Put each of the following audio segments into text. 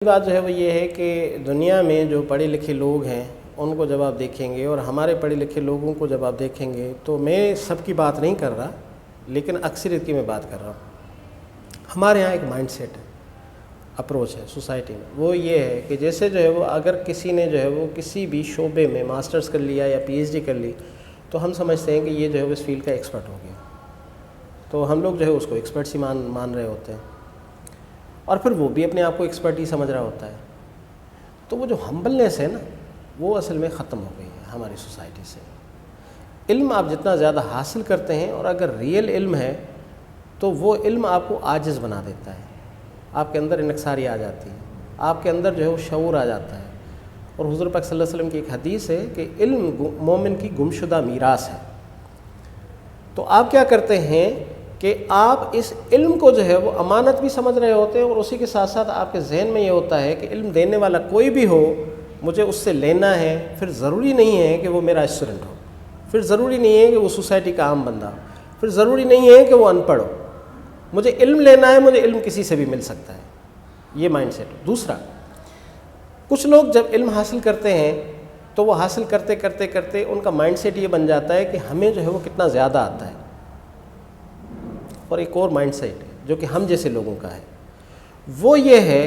بات جو ہے وہ یہ ہے کہ دنیا میں جو پڑھے لکھے لوگ ہیں ان کو جب آپ دیکھیں گے اور ہمارے پڑھے لکھے لوگوں کو جب آپ دیکھیں گے تو میں سب کی بات نہیں کر رہا، لیکن اکثریت کی میں بات کر رہا ہوں۔ ہمارے ہاں ایک مائنڈ سیٹ ہے، اپروچ ہے سوسائٹی میں، وہ یہ ہے کہ جیسے جو ہے وہ اگر کسی نے جو ہے وہ کسی بھی شعبے میں ماسٹرز کر لیا یا پی ایچ ڈی کر لی تو ہم سمجھتے ہیں کہ یہ جو ہے وہ اس فیلڈ کا ایکسپرٹ ہو گیا، تو ہم لوگ جو ہے اس کو ایکسپرٹ ہی مان رہے ہوتے ہیں، اور پھر وہ بھی اپنے آپ کو ایکسپرٹ ہی سمجھ رہا ہوتا ہے۔ تو وہ جو ہمبلنس ہے نا، وہ اصل میں ختم ہو گئی ہے ہماری سوسائٹی سے۔ علم آپ جتنا زیادہ حاصل کرتے ہیں اور اگر ریئل علم ہے تو وہ علم آپ کو عاجز بنا دیتا ہے، آپ کے اندر انکساری آ جاتی ہے، آپ کے اندر جو ہے وہ شعور آ جاتا ہے۔ اور حضور پاک صلی اللہ علیہ وسلم کی ایک حدیث ہے کہ علم مومن کی گمشدہ میراث ہے۔ تو آپ کیا کرتے ہیں کہ آپ اس علم کو جو ہے وہ امانت بھی سمجھ رہے ہوتے ہیں، اور اسی کے ساتھ ساتھ آپ کے ذہن میں یہ ہوتا ہے کہ علم دینے والا کوئی بھی ہو مجھے اس سے لینا ہے، پھر ضروری نہیں ہے کہ وہ میرا اسٹوڈنٹ ہو، پھر ضروری نہیں ہے کہ وہ سوسائٹی کا عام بندہ ہو، پھر ضروری نہیں ہے کہ وہ ان پڑھ ہو، مجھے علم لینا ہے، مجھے علم کسی سے بھی مل سکتا ہے۔ یہ مائنڈ سیٹ۔ دوسرا، کچھ لوگ جب علم حاصل کرتے ہیں تو وہ حاصل کرتے کرتے کرتے ان کا مائنڈ سیٹ یہ بن جاتا ہے کہ ہمیں جو ہے وہ کتنا زیادہ آتا ہے، اور ایک اور مائنڈ سیٹ جو کہ ہم جیسے لوگوں کا ہے وہ یہ ہے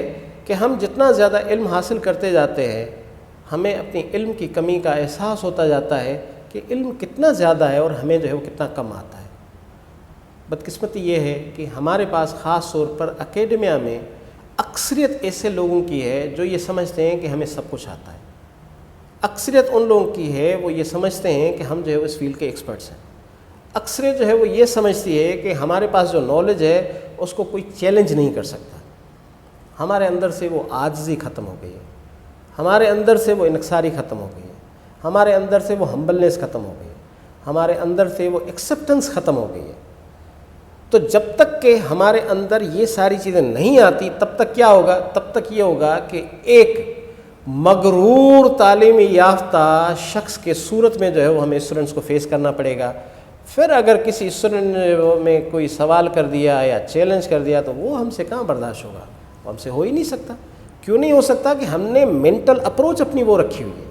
کہ ہم جتنا زیادہ علم حاصل کرتے جاتے ہیں ہمیں اپنی علم کی کمی کا احساس ہوتا جاتا ہے کہ علم کتنا زیادہ ہے اور ہمیں جو ہے وہ کتنا کم آتا ہے۔ بدقسمتی یہ ہے کہ ہمارے پاس خاص طور پر اکیڈمیا میں اکثریت ایسے لوگوں کی ہے جو یہ سمجھتے ہیں کہ ہمیں سب کچھ آتا ہے۔ اکثریت ان لوگوں کی ہے وہ یہ سمجھتے ہیں کہ ہم جو ہے اس فیلڈ کے ایکسپرٹس ہیں۔ اکثریت جو ہے وہ یہ سمجھتی ہے کہ ہمارے پاس جو نالج ہے اس کو کوئی چیلنج نہیں کر سکتا۔ ہمارے اندر سے وہ عاجزی ختم ہو گئی ہے، ہمارے اندر سے وہ انکساری ختم ہو گئی ہے، ہمارے اندر سے وہ ہمبلنس ختم ہو گئی ہے، ہمارے اندر سے وہ ایکسیپٹنس ختم ہو گئی ہے۔ تو جب تک کہ ہمارے اندر یہ ساری چیزیں نہیں آتی تب تک کیا ہوگا؟ تب تک یہ ہوگا کہ ایک مغرور تعلیمی یافتہ شخص کے صورت میں جو ہے وہ ہمیں اسٹوڈنٹس کو فیس کرنا پڑے گا۔ پھر اگر کسی اسٹوڈنٹ میں کوئی سوال کر دیا یا چیلنج کر دیا تو وہ ہم سے کہاں برداشت ہوگا، وہ ہم سے ہو ہی نہیں سکتا۔ کیوں نہیں ہو سکتا؟ کہ ہم نے مینٹل اپروچ اپنی وہ رکھی ہوئی ہے۔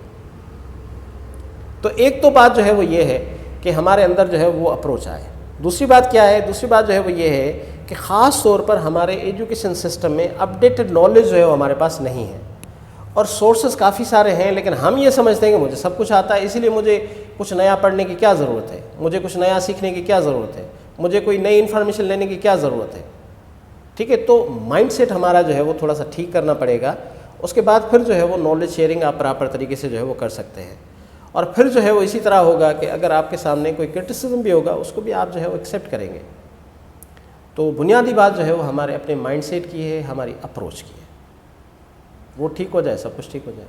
تو ایک تو بات جو ہے وہ یہ ہے کہ ہمارے اندر جو ہے وہ اپروچ آئے۔ دوسری بات کیا ہے؟ دوسری بات جو ہے وہ یہ ہے کہ خاص طور پر ہمارے ایجوکیشن سسٹم میں اپڈیٹڈ نالج جو ہے وہ ہمارے پاس نہیں ہے، اور سورسز کافی سارے ہیں، لیکن ہم یہ سمجھتے ہیں کہ مجھے سب کچھ آتا ہے، اسی لیے مجھے کچھ نیا پڑھنے کی کیا ضرورت ہے، مجھے کچھ نیا سیکھنے کی کیا ضرورت ہے، مجھے کوئی نئی انفارمیشن لینے کی کیا ضرورت ہے۔ ٹھیک ہے، تو مائنڈ سیٹ ہمارا جو ہے وہ تھوڑا سا ٹھیک کرنا پڑے گا۔ اس کے بعد پھر جو ہے وہ نالج شیئرنگ آپ پراپر طریقے سے جو ہے وہ کر سکتے ہیں، اور پھر جو ہے وہ اسی طرح ہوگا کہ اگر آپ کے سامنے کوئی کرٹیسزم بھی ہوگا اس کو بھی آپ جو ہے وہ ایکسیپٹ کریں گے۔ تو بنیادی بات جو ہے وہ ہمارے اپنے مائنڈ سیٹ کی ہے، ہماری اپروچ کی ہے۔ وہ ٹھیک ہو جائے سب کچھ ٹھیک ہو جائے۔